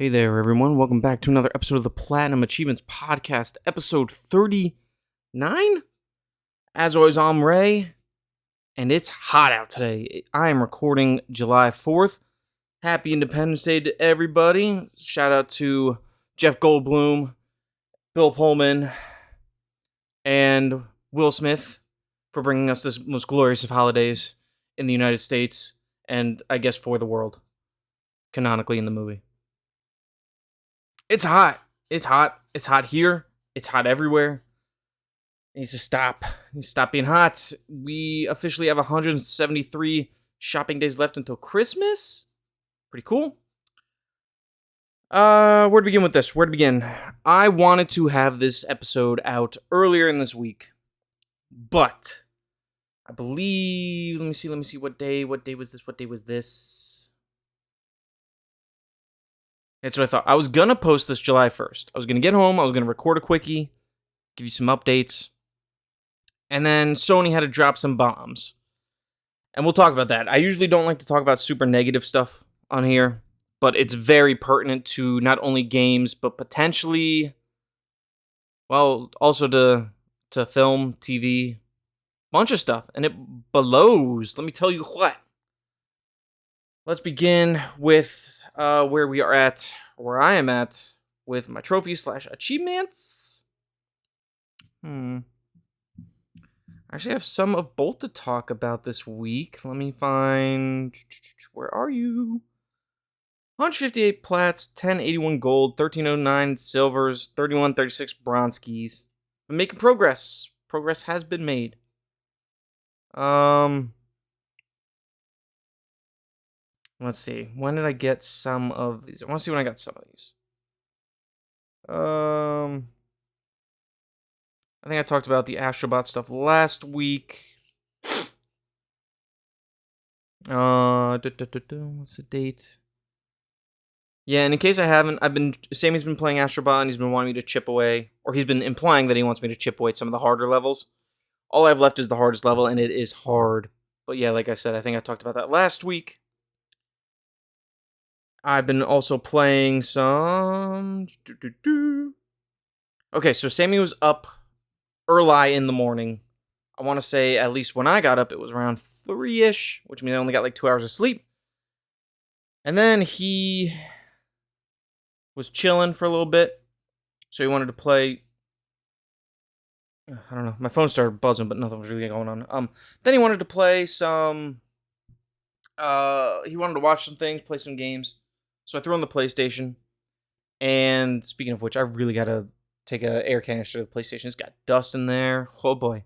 Hey there, everyone. Welcome back to another episode of the Platinum Achievements Podcast, episode 39. As always, I'm Ray, and it's hot out today. I am recording July 4th. Happy Independence Day to everybody. Shout out to Jeff Goldblum, Bill Pullman, and Will Smith for bringing us this most glorious of holidays in the United States, and I guess for the world, canonically in the movie. It's hot. It's hot. It's hot here. It's hot everywhere. It needs to stop. It needs to stop being hot. We officially have 173 shopping days left until Christmas. Pretty cool. Where to begin with this? Where to begin? I wanted to have this episode out earlier in this week, but I believe. Let me see. What day was this? That's what I thought. I was going to post this July 1st. I was going to get home. I was going to record a quickie, give you some updates. And then Sony had to drop some bombs. And we'll talk about that. I usually don't like to talk about super negative stuff on here, but it's very pertinent to not only games, but potentially, well, also to film, TV, bunch of stuff. And it blows. Let me tell you what. Let's begin with where I am at with my trophies/achievements. I actually have some of both to talk about this week. Let me find, where are you? 158 plats, 1081 gold, 1309 silvers, 3136 bronze keys. I'm making progress. Progress has been made. Let's see. When did I get some of these? I want to see when I got some of these. I think I talked about the Astrobot stuff last week. What's the date? Yeah, and in case I haven't, Sammy's been playing Astrobot and he's been wanting me to chip away, or he's been implying that he wants me to chip away at some of the harder levels. All I have left is the hardest level, and it is hard. But yeah, like I said, I think I talked about that last week. I've been also playing some. Okay, so Sammy was up early in the morning. I want to say, at least when I got up, it was around 3-ish, which means I only got like 2 hours of sleep. And then he was chilling for a little bit, so he wanted to play. I don't know. My phone started buzzing, but nothing was really going on. Then he wanted to play some. He wanted to watch some things, play some games. So I threw on the PlayStation. And speaking of which, I really gotta take an air canister to the PlayStation. It's got dust in there. Oh boy.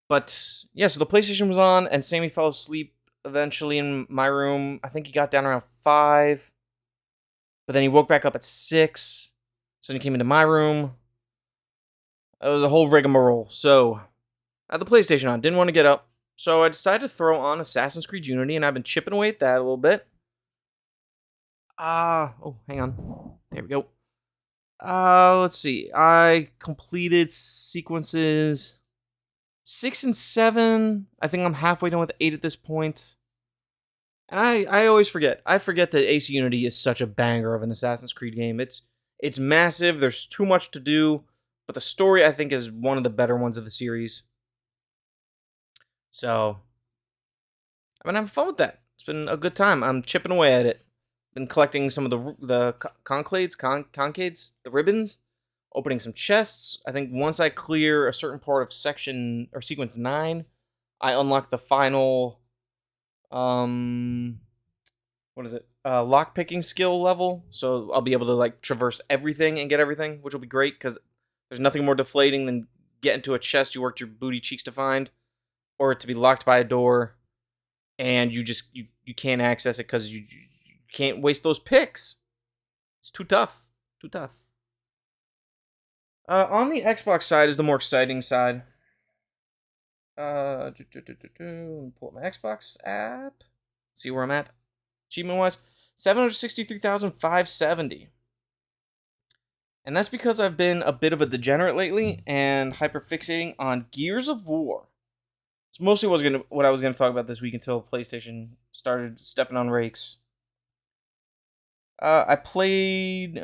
But yeah, so the PlayStation was on, and Sammy fell asleep eventually in my room. I think he got down around 5. But then he woke back up at 6. So then he came into my room. It was a whole rigmarole. So I had the PlayStation on. Didn't want to get up. So I decided to throw on Assassin's Creed Unity, and I've been chipping away at that a little bit. Hang on. There we go. Let's see. I completed sequences 6 and 7. I think I'm halfway done with 8 at this point. And I always forget. I forget that Ace Unity is such a banger of an Assassin's Creed game. It's massive. There's too much to do. But the story, I think, is one of the better ones of the series. So, I've been having fun with that. It's been a good time. I'm chipping away at it. Been collecting some of the concades, the ribbons, opening some chests. I think once I clear a certain part of section or sequence 9, I unlock the final lockpicking skill level. So I'll be able to like traverse everything and get everything, which will be great because there's nothing more deflating than getting to a chest you worked your booty cheeks to find, or to be locked by a door, and you can't access it because you can't waste those picks. It's too tough. Too tough. On the Xbox side is the more exciting side. Let me pull up my Xbox app. See where I'm at. Achievement-wise, 763,570. And that's because I've been a bit of a degenerate lately and hyperfixating on Gears of War. It's mostly what I was gonna talk about this week until PlayStation started stepping on rakes. I played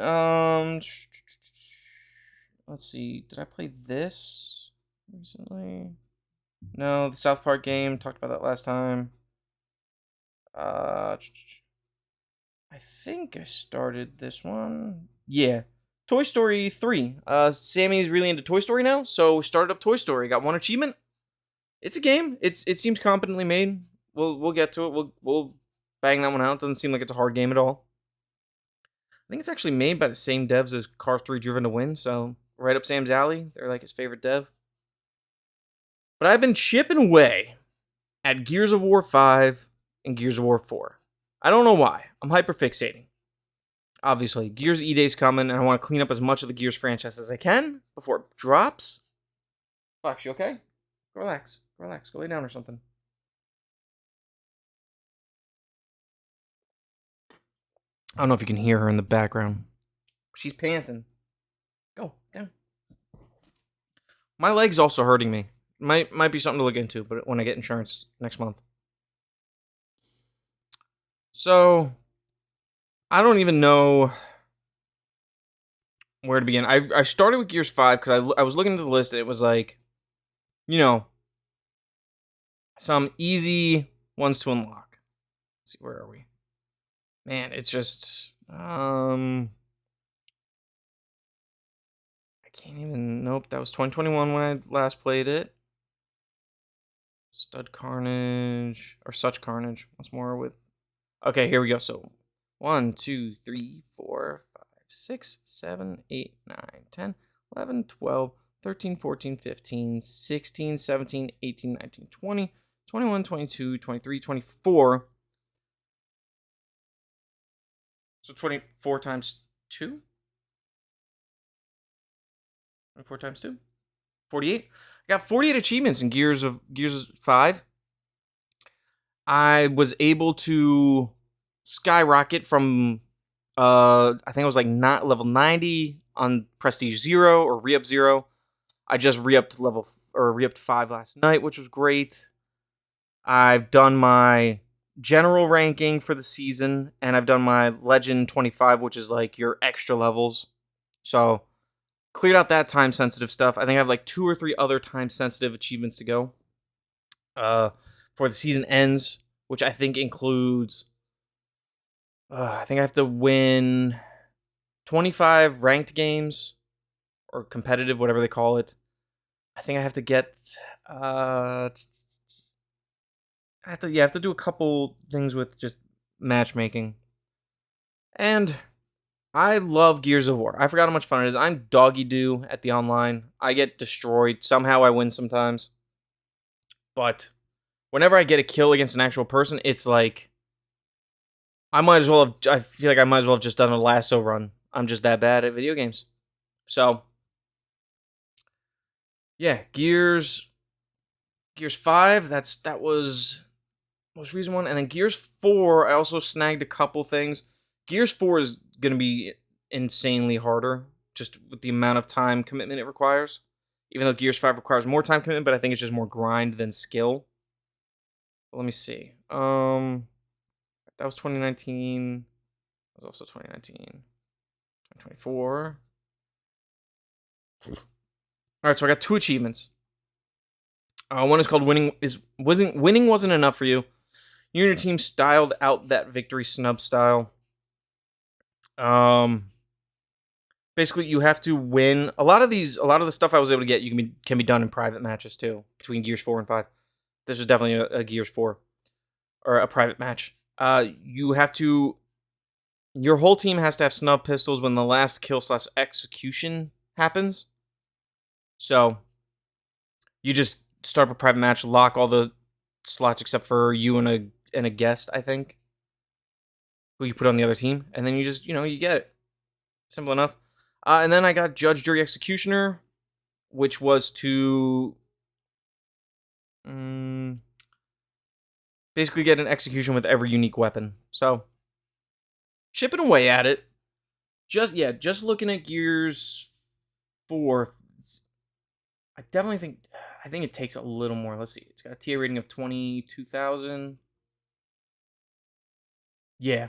let's see, did I play this recently? No, the South Park game, talked about that last time. I think I started this one. Yeah. Toy Story 3. Sammy's really into Toy Story now, so started up Toy Story. Got one achievement. It's a game. It seems competently made. We'll get to it. We'll bang that one out. Doesn't seem like it's a hard game at all. I think it's actually made by the same devs as Cars 3 Driven to Win, so right up Sam's alley. They're like his favorite dev. But I've been chipping away at Gears of War 5 and Gears of War 4. I don't know why. I'm hyperfixating. Obviously, Gears E-Day's coming, and I want to clean up as much of the Gears franchise as I can before it drops. Fox, you okay? Go relax. Go relax. Go lay down or something. I don't know if you can hear her in the background. She's panting. Go down. My leg's also hurting me. Might be something to look into, but when I get insurance next month. So, I don't even know where to begin. I started with Gears 5 because I was looking at the list and it was like, you know, some easy ones to unlock. Let's see, where are we? Man, it's just I can't even. Nope, that was 2021 when I last played it. Stud Carnage or Such Carnage. Once more with. Okay, here we go. So 1, 2, 3, 4, 5, 6, 7, 8, 9, 10, 11, 12, 13, 14, 15, 16, 17, 18, 19, 20, 21, 22, 23, 24. So 24 times 2? 24 times 2? 48? I got 48 achievements in Gears 5. I was able to skyrocket from I think it was like not level 90 on Prestige 0 or re-up 0. I just re-upped re-upped 5 last night, which was great. I've done my general ranking for the season, and I've done my Legend 25, which is like your extra levels. So, cleared out that time-sensitive stuff. I think I have like 2 or 3 other time-sensitive achievements to go. For the season ends, which I think includes... I think I have to win 25 ranked games, or competitive, whatever they call it. I think I have to get... I have to do a couple things with just matchmaking. And I love Gears of War. I forgot how much fun it is. I'm doggy doo at the online. I get destroyed. Somehow I win sometimes. But whenever I get a kill against an actual person, it's like I feel like I might as well have just done a lasso run. I'm just that bad at video games. So yeah, Gears 5, that was most recent one. And then Gears 4, I also snagged a couple things. Gears 4 is going to be insanely harder, just with the amount of time commitment it requires. Even though Gears 5 requires more time commitment, but I think it's just more grind than skill. But let me see. That was 2019. That was also 2019. 2024. All right, so I got 2 achievements. One is called Winning Wasn't Enough for You. You and your team styled out that victory snub style. Basically, you have to win. A lot of the stuff I was able to get, can be done in private matches too, between Gears 4 and 5. This was definitely a Gears 4 or a private match. Your whole team has to have snub pistols when the last kill/execution happens. So you just start up a private match, lock all the slots except for you and a guest, I think, who you put on the other team, and then you just, you get it. Simple enough. And then I got Judge, Jury, Executioner, which was to basically get an execution with every unique weapon. So, chipping away at it. Just looking at Gears 4, I think it takes a little more. Let's see. It's got a TA rating of 22,000. Yeah.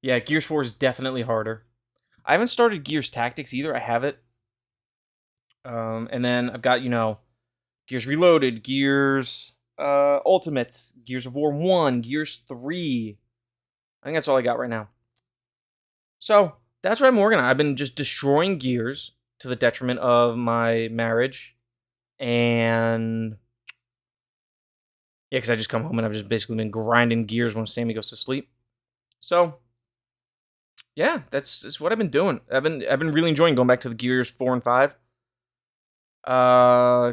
Yeah, Gears 4 is definitely harder. I haven't started Gears Tactics either. I have it. And then I've got, Gears Reloaded, Gears Ultimates, Gears of War 1, Gears 3. I think that's all I got right now. So that's what I'm working on. I've been just destroying Gears to the detriment of my marriage. And yeah, because I just come home and I've just basically been grinding Gears when Sammy goes to sleep. So yeah, that's what I've been doing. I've been really enjoying going back to the Gears 4 and 5.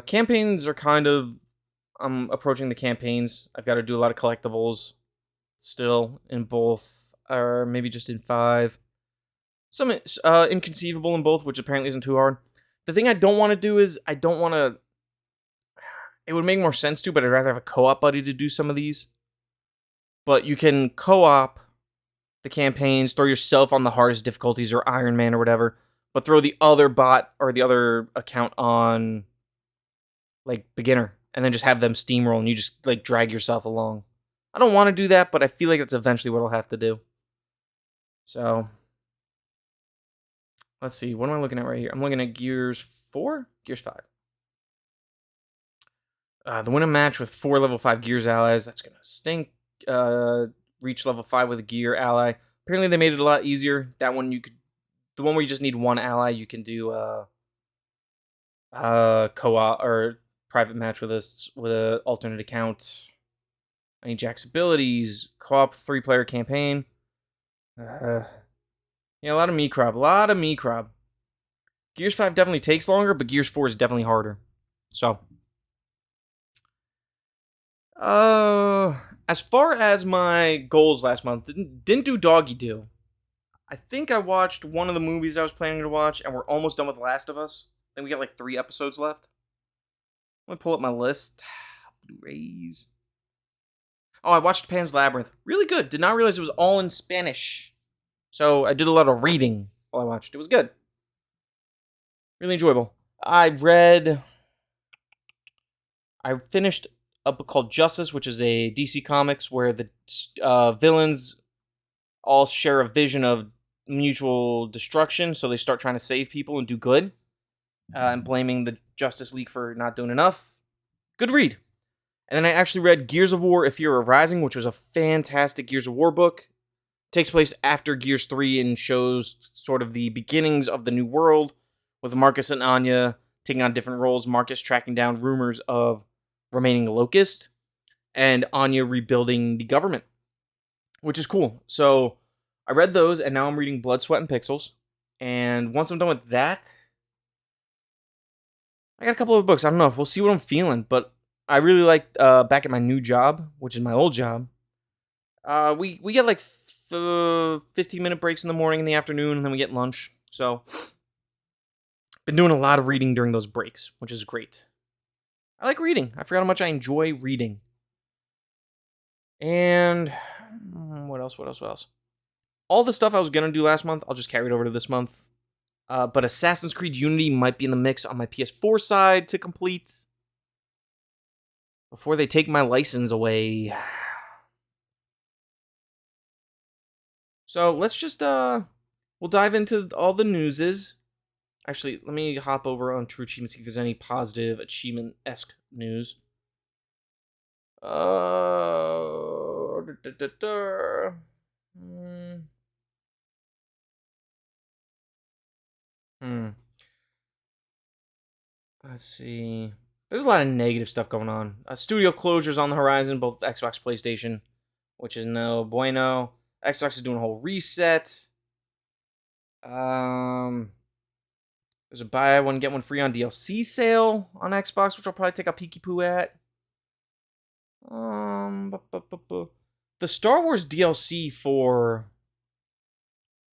Campaigns are kind of I'm approaching the campaigns. I've got to do a lot of collectibles still in both, or maybe just in 5. Some inconceivable in both, which apparently isn't too hard. The thing I don't want to do is I don't want to. It would make more sense to, but I'd rather have a co-op buddy to do some of these. But you can co-op the campaigns, throw yourself on the hardest difficulties or Iron Man or whatever, but throw the other bot or the other account on like beginner, and then just have them steamroll and you just like drag yourself along. I don't want to do that, but I feel like that's eventually what I'll have to do. So let's see, what am I looking at right here? I'm looking at Gears 4, Gears 5. The win a match with 4 level 5 Gears allies. That's gonna stink. Reach level 5 with a Gear ally. Apparently they made it a lot easier. That one the one where you just need one ally, you can do co-op or private match with a alternate account. I need Jack's abilities. Co-op 3-player campaign. Yeah, a lot of me crab. Gears 5 definitely takes longer, but Gears 4 is definitely harder. So, as far as my goals last month, didn't do doggy do. I think I watched one of the movies I was planning to watch, and we're almost done with The Last of Us. I think we got like 3 episodes left. Let me pull up my list. Blu-rays. Oh, I watched Pan's Labyrinth. Really good. Did not realize it was all in Spanish. So I did a lot of reading while I watched. It was good. Really enjoyable. I finished a book called Justice, which is a DC Comics where the villains all share a vision of mutual destruction, so they start trying to save people and do good, and blaming the Justice League for not doing enough. Good read. And then I actually read Gears of War: If You're Rising, which was a fantastic Gears of War book. It takes place after Gears 3 and shows sort of the beginnings of the new world, with Marcus and Anya taking on different roles. Marcus tracking down rumors of remaining locust, and Anya rebuilding the government, which is cool. So I read those, and now I'm reading Blood, Sweat, and Pixels. And once I'm done with that, I got a couple of books. I don't know. We'll see what I'm feeling. But I really like back at my new job, which is my old job. We get like 15-minute breaks in the morning and the afternoon, and then we get lunch. So been doing a lot of reading during those breaks, which is great. I like reading. I forgot how much I enjoy reading. And what else? All the stuff I was going to do last month, I'll just carry it over to this month. But Assassin's Creed Unity might be in the mix on my PS4 side to complete before they take my license away. So let's just, we'll dive into all the newses. Actually, let me hop over on True Achievement, see if there's any positive achievement-esque news. Let's see. There's a lot of negative stuff going on. Studio closures on the horizon, both Xbox, PlayStation, which is no bueno. Xbox is doing a whole reset. There's a buy one get one free on DLC sale on Xbox, which I'll probably take a peeky poo at. The Star Wars DLC for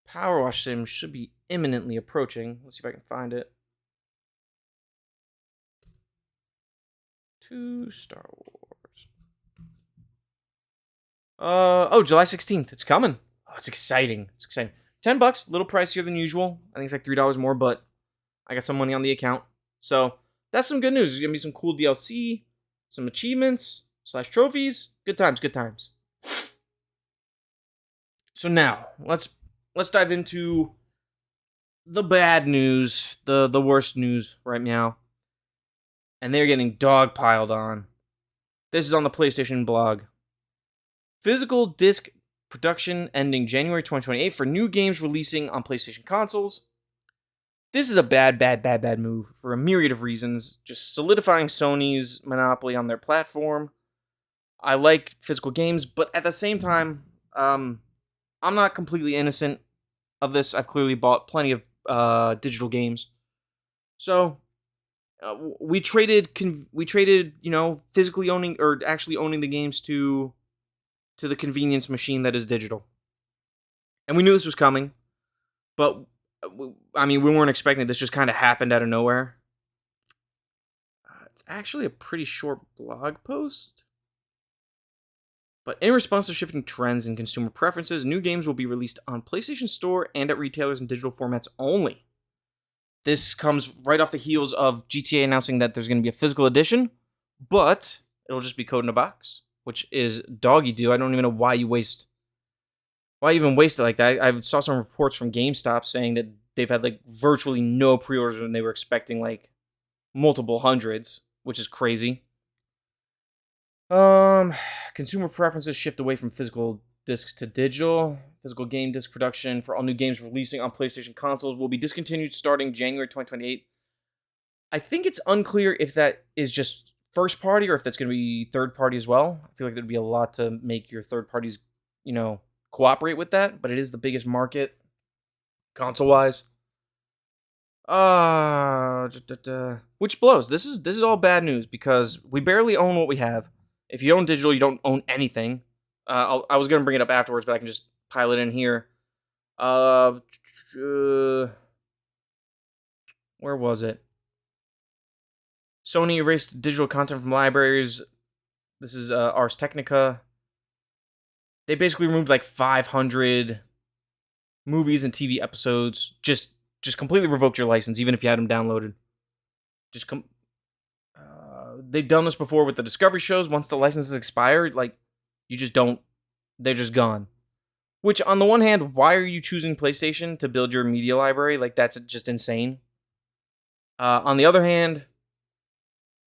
Power Wash Sim should be imminently approaching. Let's see if I can find it. To Star Wars. July 16th. It's coming. Oh, it's exciting. $10, a little pricier than usual. I think it's like $3 more, but I got some money on the account. So that's some good news. There's gonna be some cool DLC, some achievements / trophies. Good times. So now let's dive into the bad news, the worst news right now, and they're getting dogpiled on. This is on the PlayStation blog. Physical disc production ending January 2028 for new games releasing on PlayStation consoles. This is a bad move for a myriad of reasons, just solidifying Sony's monopoly on their platform. I like physical games, but at the same time, I'm not completely innocent of this. I've clearly bought plenty of digital games, so we traded, physically owning or actually owning the games to the convenience machine that is digital, and we knew this was coming, but we weren't expecting it. This just kind of happened out of nowhere. It's actually a pretty short blog post. But in response to shifting trends and consumer preferences, new games will be released on PlayStation Store and at retailers in digital formats only. This comes right off the heels of GTA announcing that there's going to be a physical edition, but it'll just be code in a box, which is doggy do. I don't even know why you waste it like that. I saw some reports from GameStop saying that they've had like virtually no pre-orders when they were expecting like multiple hundreds, which is crazy. Consumer preferences shift away from physical discs to digital. Physical game disc production for all new games releasing on PlayStation consoles will be discontinued starting January 2028. I think it's unclear if that is just first party or if that's going to be third party as well. I feel like there'd be a lot to make your third parties, cooperate with that, but it is the biggest market console wise. Which blows. This is all bad news because we barely own what we have. If you own digital, you don't own anything. I was gonna bring it up afterwards, but I can just pile it in here. Where was it? Sony erased digital content from libraries. This is Ars Technica. They basically removed like 500 movies and TV episodes. Just completely revoked your license, even if you had them downloaded. They've done this before with the Discovery shows. Once the license is expired, like, you just don't. They're just gone. Which, on the one hand, why are you choosing PlayStation to build your media library? Like, that's just insane. On the other hand,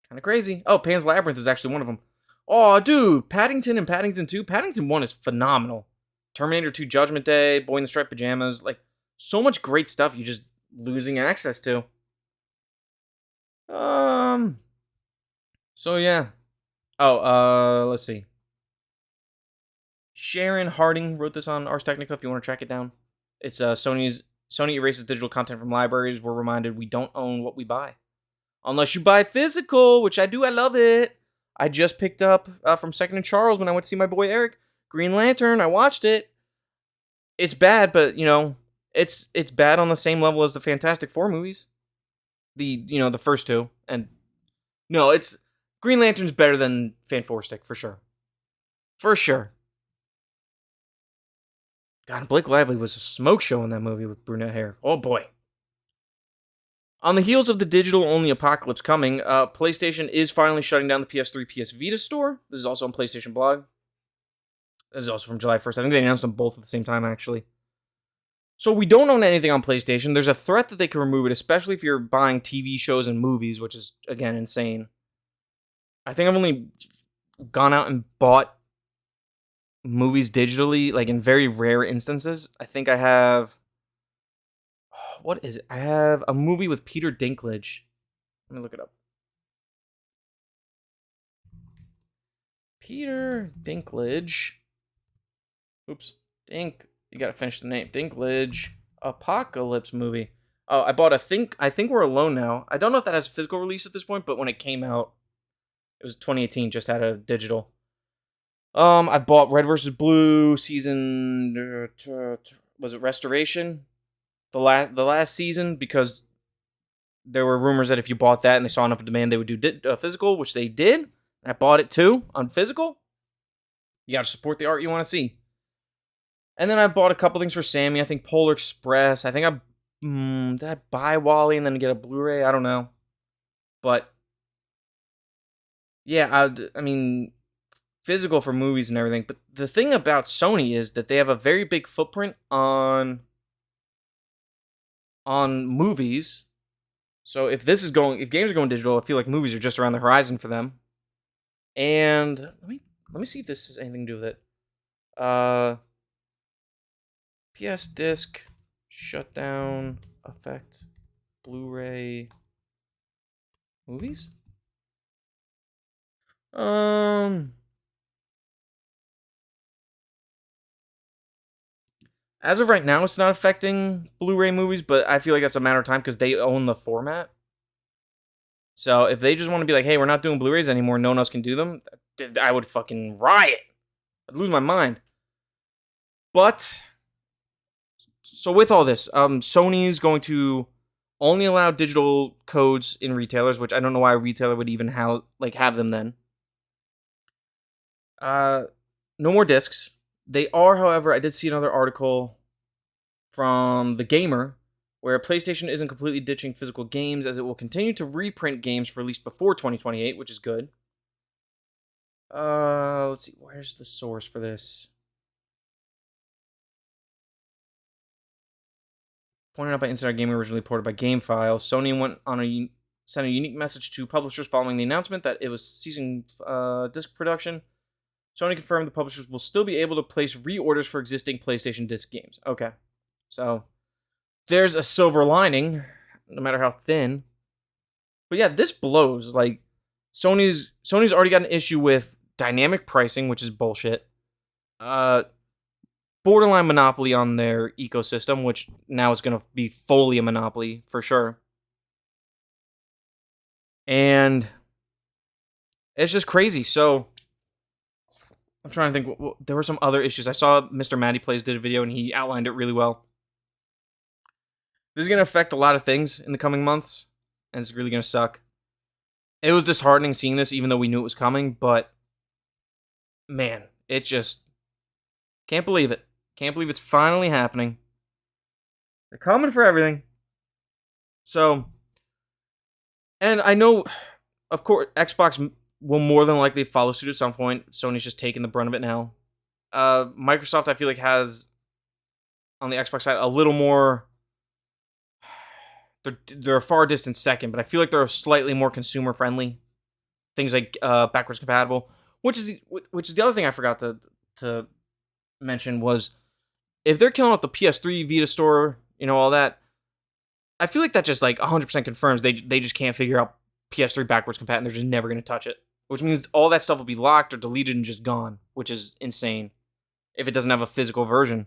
kind of crazy. Oh, Pan's Labyrinth is actually one of them. Oh, dude, Paddington and Paddington 2. Paddington 1 is phenomenal. Terminator 2 Judgment Day, Boy in the Striped Pajamas. Like, so much great stuff you're just losing access to. So, yeah. Oh, let's see. Sharon Harding wrote this on Ars Technica if you want to track it down. It's Sony erases digital content from libraries. We're reminded we don't own what we buy. Unless you buy physical, which I do. I love it. I just picked up from Second and Charles when I went to see my boy Eric. Green Lantern. I watched it. It's bad, but, it's bad on the same level as the Fantastic Four movies. The first two. And, no, it's... Green Lantern's better than Fan-4-Stick, for sure. For sure. God, Blake Lively was a smoke show in that movie with brunette hair. Oh, boy. On the heels of the digital-only apocalypse coming, PlayStation is finally shutting down the PS3, PS Vita store. This is also on PlayStation blog. This is also from July 1st. I think they announced them both at the same time, actually. So we don't own anything on PlayStation. There's a threat that they can remove it, especially if you're buying TV shows and movies, which is, again, insane. I think I've only gone out and bought movies digitally, like in very rare instances. I think I have... What is it? I have a movie with Peter Dinklage. Let me look it up. Peter Dinklage. Oops. You gotta finish the name. Dinklage Apocalypse movie. Oh, I bought I think We're Alone Now. I don't know if that has a physical release at this point, but when it came out, it was 2018, just had a digital. I bought Red vs. Blue season... was it Restoration? The last season, because there were rumors that if you bought that and they saw enough demand, they would do physical, which they did. I bought it too on physical. You gotta support the art you want to see. And then I bought a couple things for Sammy. I think Polar Express. I think did I buy Wally and then get a Blu-ray? I don't know. But yeah, I mean, physical for movies and everything. But the thing about Sony is that they have a very big footprint on movies. So if games are going digital, I feel like movies are just around the horizon for them. And let me see if this has anything to do with it. PS disc shutdown effect, Blu-ray movies. As of right now, it's not affecting Blu-ray movies, but I feel like that's a matter of time because they own the format. So if they just want to be like, hey, we're not doing Blu-rays anymore, no one else can do them, I would fucking riot. I'd lose my mind. But, so with all this, Sony's going to only allow digital codes in retailers, which I don't know why a retailer would even have them then. No more discs. They are, however, I did see another article from The Gamer where PlayStation isn't completely ditching physical games as it will continue to reprint games for release before 2028, which is good. Let's see, where's the source for this? Pointed out by Insider Gaming, originally ported by GameFile, Sony sent a unique message to publishers following the announcement that it was ceasing disc production. Sony confirmed the publishers will still be able to place reorders for existing PlayStation disc games. Okay, so there's a silver lining, no matter how thin. But yeah, this blows. Like, Sony's already got an issue with dynamic pricing, which is bullshit. Borderline monopoly on their ecosystem, which now is going to be fully a monopoly for sure. And it's just crazy. So I'm trying to think. There were some other issues. I saw Mr. Matty Plays did a video and he outlined it really well. This is going to affect a lot of things in the coming months, and it's really going to suck. It was disheartening seeing this, even though we knew it was coming, but man, it just can't believe it. Can't believe it's finally happening. They're coming for everything. So, and I know, of course, Xbox will more than likely follow suit at some point. Sony's just taking the brunt of it now. Microsoft, I feel like, has, on the Xbox side, a little more. They're a far distant second, but I feel like they're slightly more consumer friendly. Things like backwards compatible, which is the other thing I forgot to mention was if they're killing out the PS3 Vita store, all that. I feel like that just like 100% confirms they just can't figure out PS3 backwards compatible, and they're just never going to touch it. Which means all that stuff will be locked or deleted and just gone, which is insane if it doesn't have a physical version.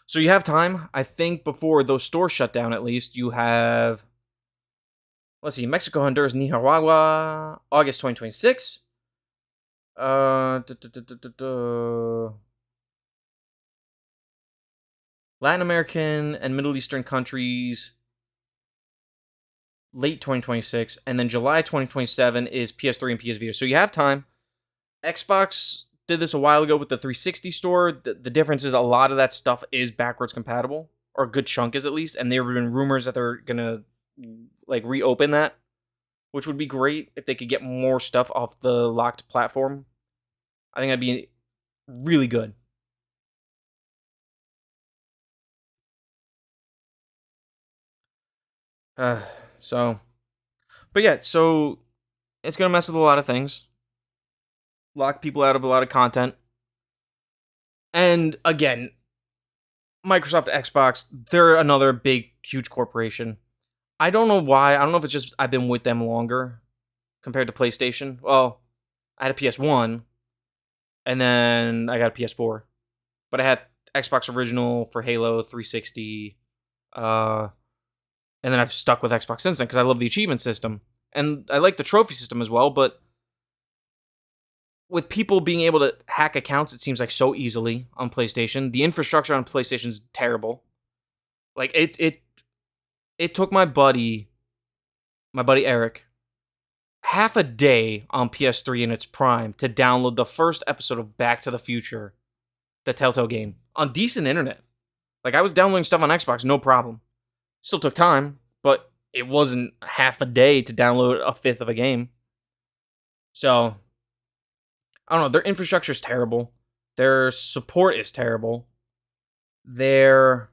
So you have time. I think before those stores shut down, at least, you have, let's see, Mexico, Honduras, Nicaragua, August 2026. Latin American and Middle Eastern countries, late 2026. And then July 2027 is PS3 and PS Vita. So you have time. Xbox did this a while ago with the 360 store. The difference is a lot of that stuff is backwards compatible, or a good chunk is at least, and there have been rumors that they're gonna reopen that, which would be great if they could get more stuff off the locked platform. I think that'd be really good. But yeah, so it's gonna mess with a lot of things. Lock people out of a lot of content. And again, Microsoft, Xbox, they're another big, huge corporation. I don't know why. I don't know if it's just I've been with them longer compared to PlayStation. Well, I had a PS1, and then I got a PS4. But I had Xbox original for Halo 360, and then I've stuck with Xbox since then because I love the achievement system. And I like the trophy system as well, but with people being able to hack accounts, it seems like so easily on PlayStation. The infrastructure on PlayStation's terrible. Like it took my buddy Eric, half a day on PS3 in its prime to download the first episode of Back to the Future, the Telltale game, on decent internet. Like, I was downloading stuff on Xbox, no problem. Still took time, but it wasn't half a day to download a fifth of a game. So I don't know, their infrastructure is terrible. Their support is terrible. Their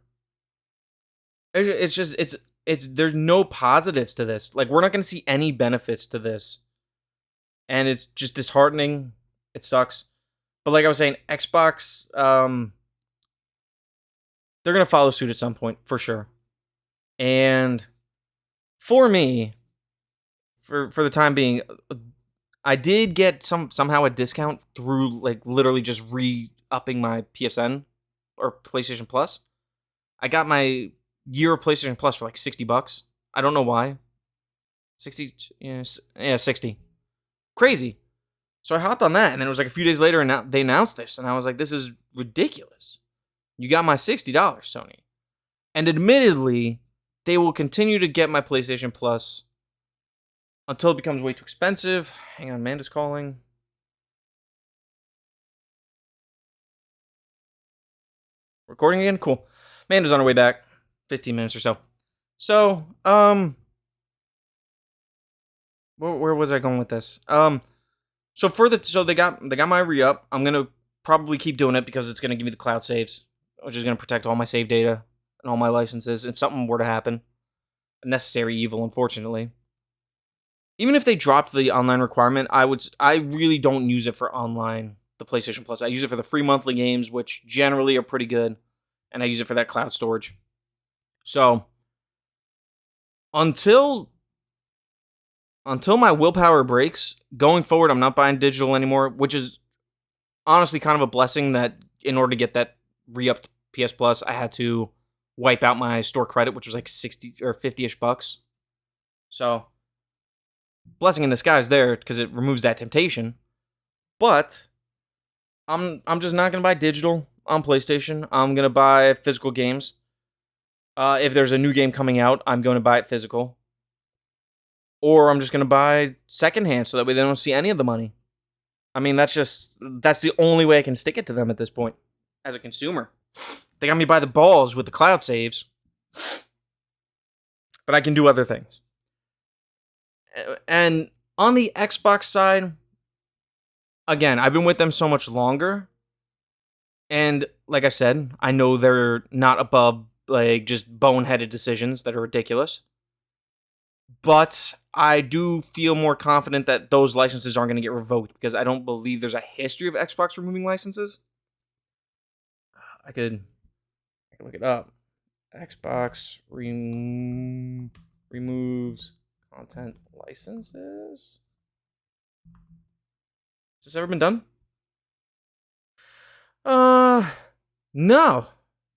it's just it's there's no positives to this. Like, we're not going to see any benefits to this. And it's just disheartening. It sucks. But like I was saying, Xbox they're going to follow suit at some point for sure. And for me, for the time being, I did get somehow a discount through like literally just re-upping my PSN or PlayStation Plus. I got my year of PlayStation Plus for like $60. I don't know why. 60, yeah, 60. Crazy. So I hopped on that, and then it was like a few days later, and they announced this, and I was like, this is ridiculous. You got my $60, Sony. And admittedly, they will continue to get my PlayStation Plus until it becomes way too expensive. Hang on, Amanda's calling. Recording again? Cool. Amanda's on her way back. 15 minutes or so. So, where was I going with this? So they got my re-up. I'm gonna probably keep doing it because it's gonna give me the cloud saves, which is gonna protect all my save data and all my licenses if something were to happen. A necessary evil, unfortunately. Even if they dropped the online requirement, I really don't use it for online, the PlayStation Plus. I use it for the free monthly games, which generally are pretty good, and I use it for that cloud storage. So, until my willpower breaks, going forward, I'm not buying digital anymore, which is honestly kind of a blessing that in order to get that re-upped PS Plus, I had to wipe out my store credit, which was like 60 or 50-ish bucks. So, blessing in disguise there because it removes that temptation. But I'm just not going to buy digital on PlayStation. I'm going to buy physical games. If there's a new game coming out, I'm going to buy it physical. Or I'm just going to buy secondhand so that way they don't see any of the money. I mean, that's the only way I can stick it to them at this point as a consumer. They got me by the balls with the cloud saves. But I can do other things. And on the Xbox side, again, I've been with them so much longer. And like I said, I know they're not above like just boneheaded decisions that are ridiculous. But I do feel more confident that those licenses aren't going to get revoked because I don't believe there's a history of Xbox removing licenses. I could look it up. Xbox removes content licenses. Has this ever been done? No.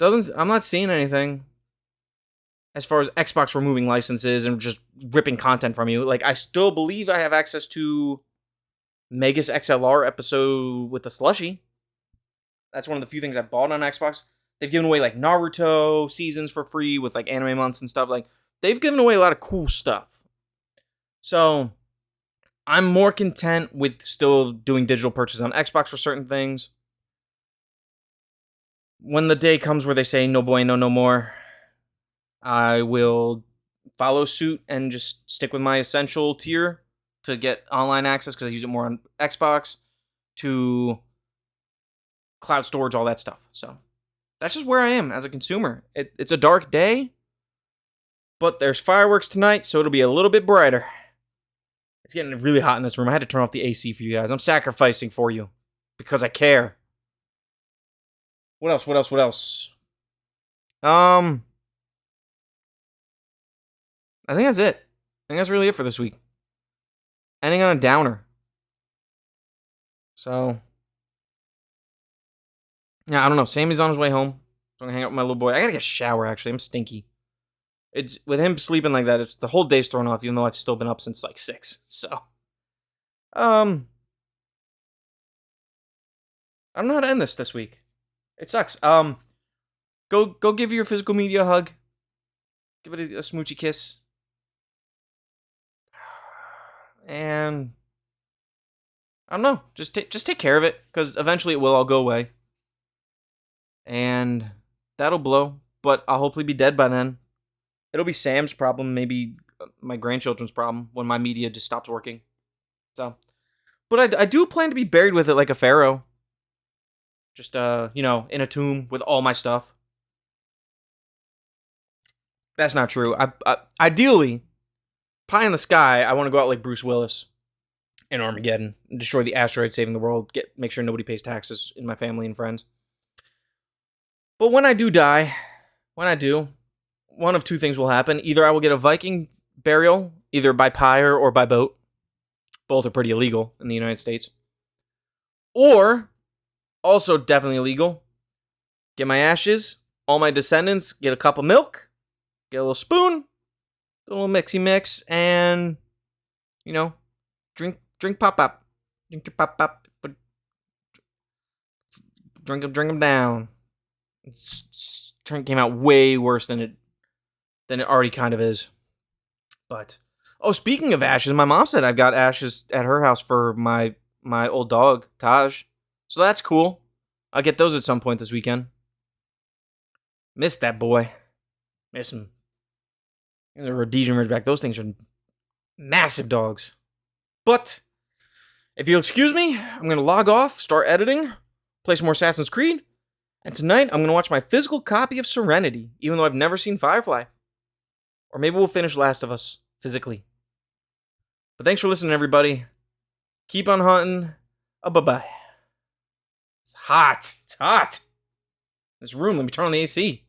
I'm not seeing anything as far as Xbox removing licenses and just ripping content from you. Like, I still believe I have access to Megas XLR episode with the slushie. That's one of the few things I bought on Xbox. They've given away like Naruto seasons for free with like anime months and stuff. Like, they've given away a lot of cool stuff. So I'm more content with still doing digital purchases on Xbox for certain things. When the day comes where they say no bueno, no more, I will follow suit and just stick with my essential tier to get online access because I use it more on Xbox, to cloud storage, all that stuff. So that's just where I am as a consumer. It's a dark day, but there's fireworks tonight, so it'll be a little bit brighter. It's getting really hot in this room. I had to turn off the AC for you guys. I'm sacrificing for you because I care. What else? I think that's it. I think that's really it for this week. Ending on a downer. So, yeah, I don't know. Sammy's on his way home. So I'm gonna hang out with my little boy. I gotta get a shower, actually. I'm stinky. It's with him sleeping like that, it's the whole day's thrown off, even though I've still been up since like 6. So, I don't know how to end this week. It sucks. Go give your physical media a hug. Give it a smoochy kiss. And I don't know. Just take care of it, because eventually it will all go away. And that'll blow. But I'll hopefully be dead by then. It'll be Sam's problem, maybe my grandchildren's problem, when my media just stops working. So, But I do plan to be buried with it like a pharaoh. Just, in a tomb with all my stuff. That's not true. Ideally, pie in the sky, I want to go out like Bruce Willis in Armageddon and destroy the asteroid, saving the world, make sure nobody pays taxes in my family and friends. But when I do die, one of two things will happen. Either I will get a Viking burial, either by pyre or by boat. Both are pretty illegal in the United States. Or, also definitely illegal, get my ashes, all my descendants get a cup of milk, get a little spoon, a little mixy mix, and, drink pop-up. Drink your pop-up, but drink them down. Came out way worse than it already kind of is. But speaking of ashes, my mom said I've got ashes at her house for my old dog Taj, so that's cool. I'll get those at some point this weekend. Miss that boy. Miss him. The Rhodesian Ridgeback. Those things are massive dogs. But if you'll excuse me, I'm gonna log off, start editing, play some more Assassin's Creed. And tonight, I'm going to watch my physical copy of Serenity, even though I've never seen Firefly. Or maybe we'll finish Last of Us, physically. But thanks for listening, everybody. Keep on hunting. Bye-bye. It's hot. It's hot. This room, let me turn on the AC.